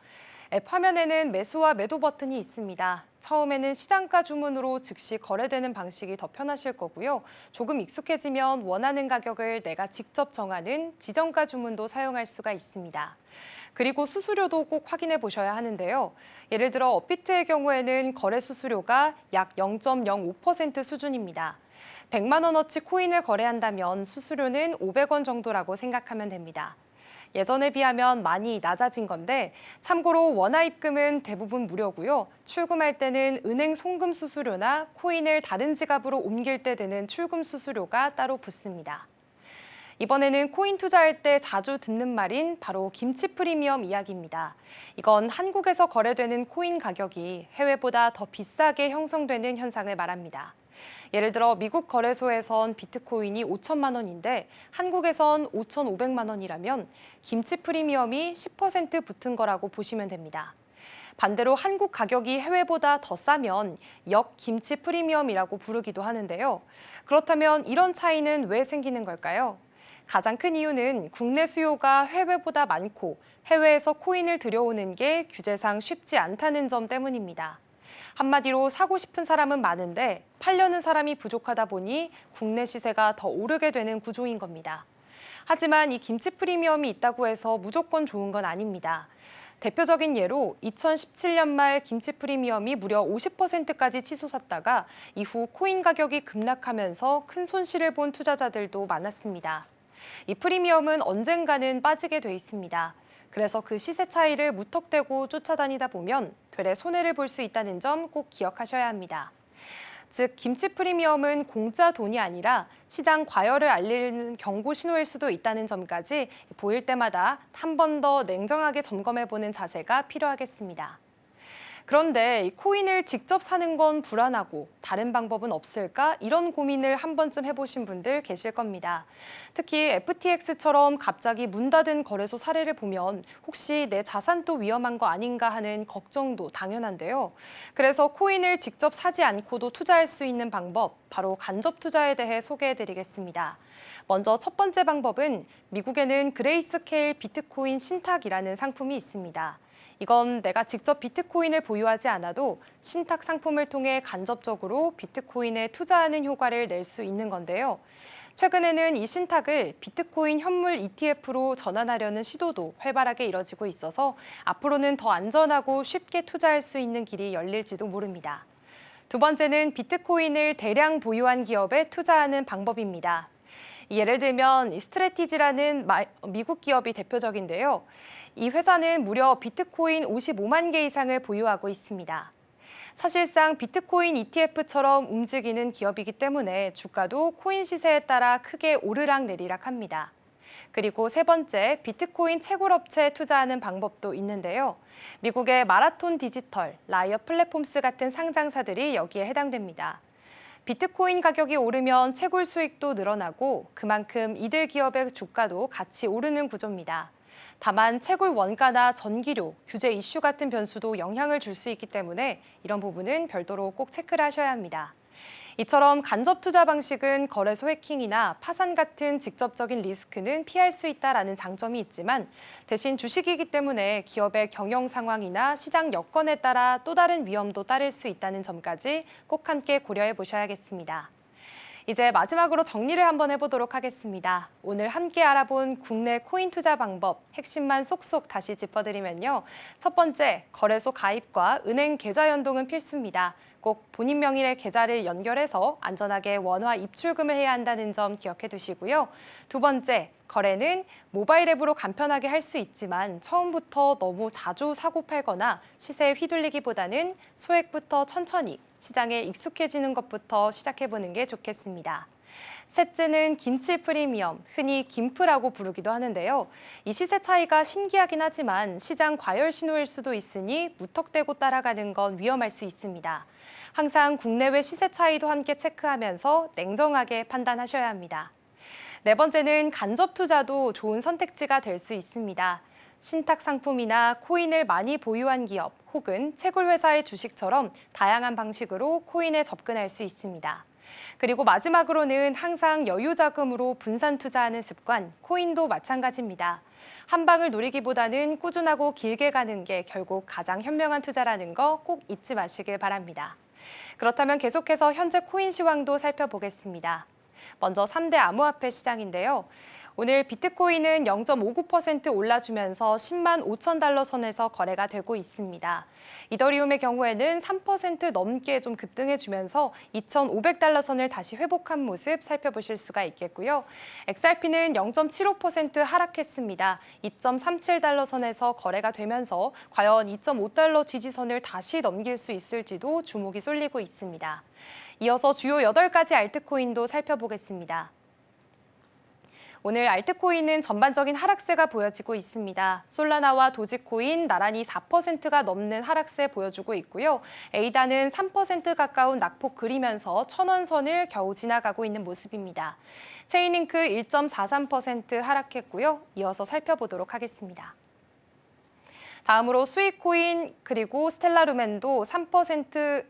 앱 화면에는 매수와 매도 버튼이 있습니다. 처음에는 시장가 주문으로 즉시 거래되는 방식이 더 편하실 거고요. 조금 익숙해지면 원하는 가격을 내가 직접 정하는 지정가 주문도 사용할 수가 있습니다. 그리고 수수료도 꼭 확인해 보셔야 하는데요. 예를 들어 업비트의 경우에는 거래 수수료가 약 0.05% 수준입니다. 100만 원어치 코인을 거래한다면 수수료는 500원 정도라고 생각하면 됩니다. 예전에 비하면 많이 낮아진 건데 참고로 원화 입금은 대부분 무료고요. 출금할 때는 은행 송금 수수료나 코인을 다른 지갑으로 옮길 때 드는 출금 수수료가 따로 붙습니다. 이번에는 코인 투자할 때 자주 듣는 말인 바로 김치 프리미엄 이야기입니다. 이건 한국에서 거래되는 코인 가격이 해외보다 더 비싸게 형성되는 현상을 말합니다. 예를 들어 미국 거래소에선 비트코인이 5천만 원인데 한국에선 5,500만 원이라면 김치 프리미엄이 10% 붙은 거라고 보시면 됩니다. 반대로 한국 가격이 해외보다 더 싸면 역 김치 프리미엄이라고 부르기도 하는데요. 그렇다면 이런 차이는 왜 생기는 걸까요? 가장 큰 이유는 국내 수요가 해외보다 많고 해외에서 코인을 들여오는 게 규제상 쉽지 않다는 점 때문입니다. 한마디로 사고 싶은 사람은 많은데 팔려는 사람이 부족하다 보니 국내 시세가 더 오르게 되는 구조인 겁니다. 하지만 이 김치 프리미엄이 있다고 해서 무조건 좋은 건 아닙니다. 대표적인 예로 2017년 말 김치 프리미엄이 무려 50%까지 치솟았다가 이후 코인 가격이 급락하면서 큰 손실을 본 투자자들도 많았습니다. 이 프리미엄은 언젠가는 빠지게 돼 있습니다. 그래서 그 시세 차이를 무턱대고 쫓아다니다 보면 되레 손해를 볼 수 있다는 점 꼭 기억하셔야 합니다. 즉, 김치 프리미엄은 공짜 돈이 아니라 시장 과열을 알리는 경고 신호일 수도 있다는 점까지 보일 때마다 한 번 더 냉정하게 점검해보는 자세가 필요하겠습니다. 그런데 이 코인을 직접 사는 건 불안하고 다른 방법은 없을까? 이런 고민을 한 번쯤 해보신 분들 계실 겁니다. 특히 FTX처럼 갑자기 문 닫은 거래소 사례를 보면 혹시 내 자산도 위험한 거 아닌가 하는 걱정도 당연한데요. 그래서 코인을 직접 사지 않고도 투자할 수 있는 방법, 바로 간접 투자에 대해 소개해드리겠습니다. 먼저 첫 번째 방법은 미국에는 그레이스케일 비트코인 신탁이라는 상품이 있습니다. 이건 내가 직접 비트코인을 보유하지 않아도 신탁 상품을 통해 간접적으로 비트코인에 투자하는 효과를 낼 수 있는 건데요. 최근에는 이 신탁을 비트코인 현물 ETF로 전환하려는 시도도 활발하게 이뤄지고 있어서 앞으로는 더 안전하고 쉽게 투자할 수 있는 길이 열릴지도 모릅니다. 두 번째는 비트코인을 대량 보유한 기업에 투자하는 방법입니다. 예를 들면 스트래티지라는 미국 기업이 대표적인데요. 이 회사는 무려 비트코인 55만 개 이상을 보유하고 있습니다. 사실상 비트코인 ETF처럼 움직이는 기업이기 때문에 주가도 코인 시세에 따라 크게 오르락 내리락 합니다. 그리고 세 번째, 비트코인 채굴업체에 투자하는 방법도 있는데요. 미국의 마라톤 디지털, 라이어 플랫폼스 같은 상장사들이 여기에 해당됩니다. 비트코인 가격이 오르면 채굴 수익도 늘어나고 그만큼 이들 기업의 주가도 같이 오르는 구조입니다. 다만 채굴 원가나 전기료, 규제 이슈 같은 변수도 영향을 줄 수 있기 때문에 이런 부분은 별도로 꼭 체크를 하셔야 합니다. 이처럼 간접 투자 방식은 거래소 해킹이나 파산 같은 직접적인 리스크는 피할 수 있다는 장점이 있지만 대신 주식이기 때문에 기업의 경영 상황이나 시장 여건에 따라 또 다른 위험도 따를 수 있다는 점까지 꼭 함께 고려해 보셔야겠습니다. 이제 마지막으로 정리를 한번 해보도록 하겠습니다. 오늘 함께 알아본 국내 코인 투자 방법 핵심만 쏙쏙 다시 짚어드리면요. 첫 번째, 거래소 가입과 은행 계좌 연동은 필수입니다. 꼭 본인 명의의 계좌를 연결해서 안전하게 원화 입출금을 해야 한다는 점 기억해 두시고요. 두 번째, 거래는 모바일 앱으로 간편하게 할 수 있지만 처음부터 너무 자주 사고 팔거나 시세에 휘둘리기보다는 소액부터 천천히 시장에 익숙해지는 것부터 시작해보는 게 좋겠습니다. 셋째는 김치 프리미엄, 흔히 김프라고 부르기도 하는데요. 이 시세 차이가 신기하긴 하지만 시장 과열 신호일 수도 있으니 무턱대고 따라가는 건 위험할 수 있습니다. 항상 국내외 시세 차이도 함께 체크하면서 냉정하게 판단하셔야 합니다. 네 번째는 간접 투자도 좋은 선택지가 될 수 있습니다. 신탁 상품이나 코인을 많이 보유한 기업 혹은 채굴 회사의 주식처럼 다양한 방식으로 코인에 접근할 수 있습니다. 그리고 마지막으로는 항상 여유 자금으로 분산 투자하는 습관, 코인도 마찬가지입니다. 한 방을 노리기보다는 꾸준하고 길게 가는 게 결국 가장 현명한 투자라는 거 꼭 잊지 마시길 바랍니다. 그렇다면 계속해서 현재 코인 시황도 살펴보겠습니다. 먼저 3대 암호화폐 시장인데요. 오늘 비트코인은 0.59% 올라주면서 10만 5천 달러 선에서 거래가 되고 있습니다. 이더리움의 경우에는 3% 넘게 좀 급등해주면서 2,500달러 선을 다시 회복한 모습 살펴보실 수가 있겠고요. XRP는 0.75% 하락했습니다. 2.37달러 선에서 거래가 되면서 과연 2.5달러 지지선을 다시 넘길 수 있을지도 주목이 쏠리고 있습니다. 이어서 주요 8가지 알트코인도 살펴보겠습니다. 오늘 알트코인은 전반적인 하락세가 보여지고 있습니다. 솔라나와 도지코인 나란히 4%가 넘는 하락세 보여주고 있고요. 에이다는 3% 가까운 낙폭 그리면서 1,000원 선을 겨우 지나가고 있는 모습입니다. 체인링크 1.43% 하락했고요. 이어서 살펴보도록 하겠습니다. 다음으로 스위코인 그리고 스텔라루멘도 3%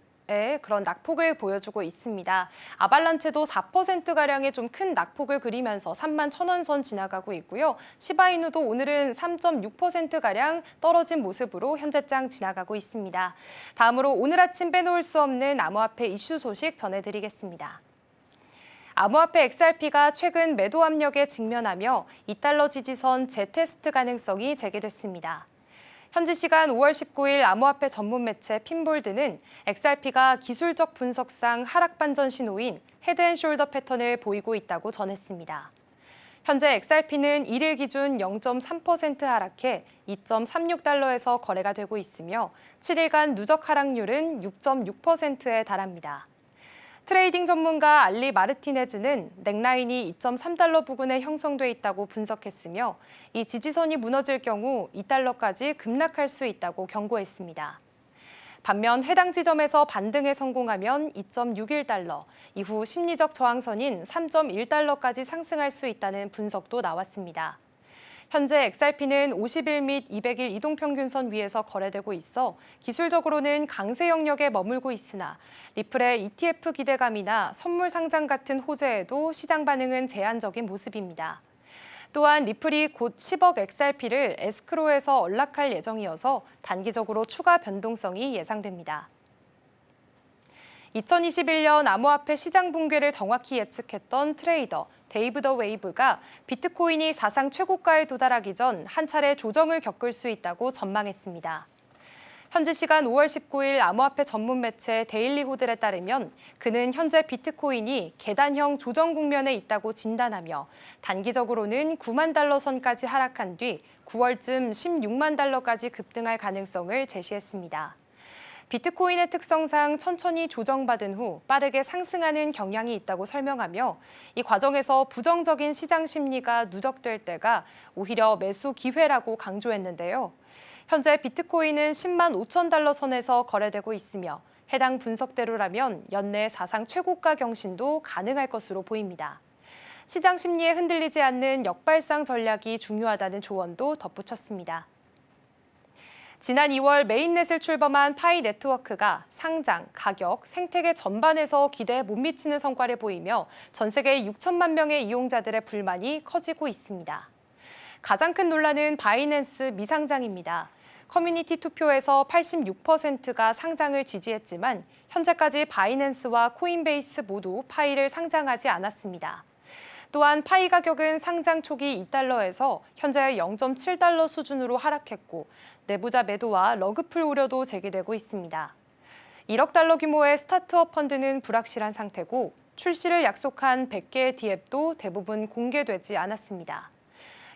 그런 낙폭을 보여주고 있습니다. 아발란체도 4%가량의 좀 큰 낙폭을 그리면서 3만 1,000원 선 지나가고 있고요. 시바이누도 오늘은 3.6%가량 떨어진 모습으로 현재장 지나가고 있습니다. 다음으로 오늘 아침 빼놓을 수 없는 암호화폐 이슈 소식 전해드리겠습니다. 암호화폐 XRP가 최근 매도 압력에 직면하며 2달러 지지선 재테스트 가능성이 제기됐습니다. 현지 시간 5월 19일 암호화폐 전문 매체 핀볼드는 XRP가 기술적 분석상 하락 반전 신호인 헤드앤숄더 패턴을 보이고 있다고 전했습니다. 현재 XRP는 1일 기준 0.3% 하락해 2.36달러에서 거래가 되고 있으며 7일간 누적 하락률은 6.6%에 달합니다. 트레이딩 전문가 알리 마르티네즈는 넥라인이 2.3달러 부근에 형성돼 있다고 분석했으며 이 지지선이 무너질 경우 2달러까지 급락할 수 있다고 경고했습니다. 반면 해당 지점에서 반등에 성공하면 2.61달러, 이후 심리적 저항선인 3.1달러까지 상승할 수 있다는 분석도 나왔습니다. 현재 XRP는 50일 및 200일 이동평균선 위에서 거래되고 있어 기술적으로는 강세 영역에 머물고 있으나 리플의 ETF 기대감이나 선물 상장 같은 호재에도 시장 반응은 제한적인 모습입니다. 또한 리플이 곧 10억 XRP를 에스크로에서 언락할 예정이어서 단기적으로 추가 변동성이 예상됩니다. 2021년 암호화폐 시장 붕괴를 정확히 예측했던 트레이더 데이브 더 웨이브가 비트코인이 사상 최고가에 도달하기 전 한 차례 조정을 겪을 수 있다고 전망했습니다. 현지 시간 5월 19일 암호화폐 전문 매체 데일리 호들에 따르면 그는 현재 비트코인이 계단형 조정 국면에 있다고 진단하며 단기적으로는 9만 달러 선까지 하락한 뒤 9월쯤 16만 달러까지 급등할 가능성을 제시했습니다. 비트코인의 특성상 천천히 조정받은 후 빠르게 상승하는 경향이 있다고 설명하며 이 과정에서 부정적인 시장 심리가 누적될 때가 오히려 매수 기회라고 강조했는데요. 현재 비트코인은 10만 5천 달러 선에서 거래되고 있으며 해당 분석대로라면 연내 사상 최고가 경신도 가능할 것으로 보입니다. 시장 심리에 흔들리지 않는 역발상 전략이 중요하다는 조언도 덧붙였습니다. 지난 2월 메인넷을 출범한 파이 네트워크가 상장, 가격, 생태계 전반에서 기대에 못 미치는 성과를 보이며 전 세계 6천만 명의 이용자들의 불만이 커지고 있습니다. 가장 큰 논란은 바이낸스 미상장입니다. 커뮤니티 투표에서 86%가 상장을 지지했지만 현재까지 바이낸스와 코인베이스 모두 파이를 상장하지 않았습니다. 또한 파이 가격은 상장 초기 2달러에서 현재 0.7달러 수준으로 하락했고 내부자 매도와 러그풀 우려도 제기되고 있습니다. 1억 달러 규모의 스타트업 펀드는 불확실한 상태고 출시를 약속한 100개의 디앱도 대부분 공개되지 않았습니다.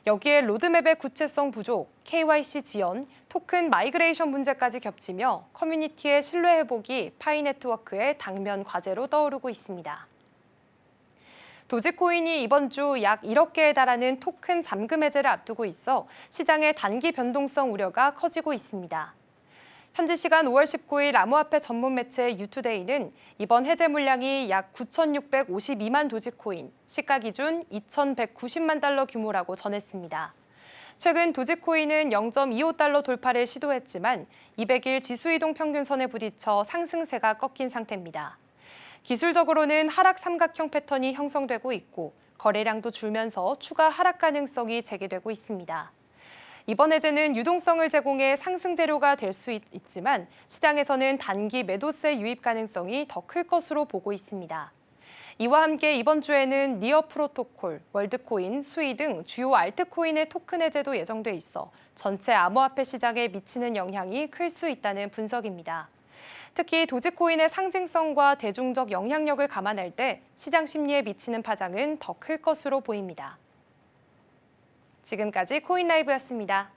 여기에 로드맵의 구체성 부족, KYC 지연, 토큰 마이그레이션 문제까지 겹치며 커뮤니티의 신뢰 회복이 파이 네트워크의 당면 과제로 떠오르고 있습니다. 도지코인이 이번 주 약 1억 개에 달하는 토큰 잠금 해제를 앞두고 있어 시장의 단기 변동성 우려가 커지고 있습니다. 현지 시간 5월 19일 암호화폐 전문 매체 유투데이는 이번 해제 물량이 약 9,652만 도지코인, 시가 기준 2,190만 달러 규모라고 전했습니다. 최근 도지코인은 0.25달러 돌파를 시도했지만 200일 지수이동 평균선에 부딪혀 상승세가 꺾인 상태입니다. 기술적으로는 하락 삼각형 패턴이 형성되고 있고 거래량도 줄면서 추가 하락 가능성이 제기되고 있습니다. 이번 해제는 유동성을 제공해 상승 재료가 될 수 있지만 시장에서는 단기 매도세 유입 가능성이 더 클 것으로 보고 있습니다. 이와 함께 이번 주에는 니어 프로토콜, 월드코인, 수이 등 주요 알트코인의 토큰 해제도 예정돼 있어 전체 암호화폐 시장에 미치는 영향이 클 수 있다는 분석입니다. 특히 도지코인의 상징성과 대중적 영향력을 감안할 때 시장 심리에 미치는 파장은 더 클 것으로 보입니다. 지금까지 코인라이브였습니다.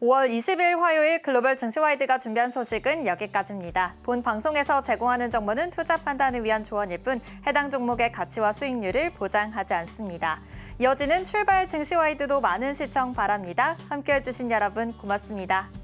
(5월 20일) 화요일 글로벌 증시와이드가 준비한 소식은 여기까지입니다. 본 방송에서 제공하는 정보는 투자 판단을 위한 조언일 뿐 해당 종목의 가치와 수익률을 보장하지 않습니다. 이어지는 출발 증시와이드도 많은 시청 바랍니다. 함께해 주신 여러분 고맙습니다.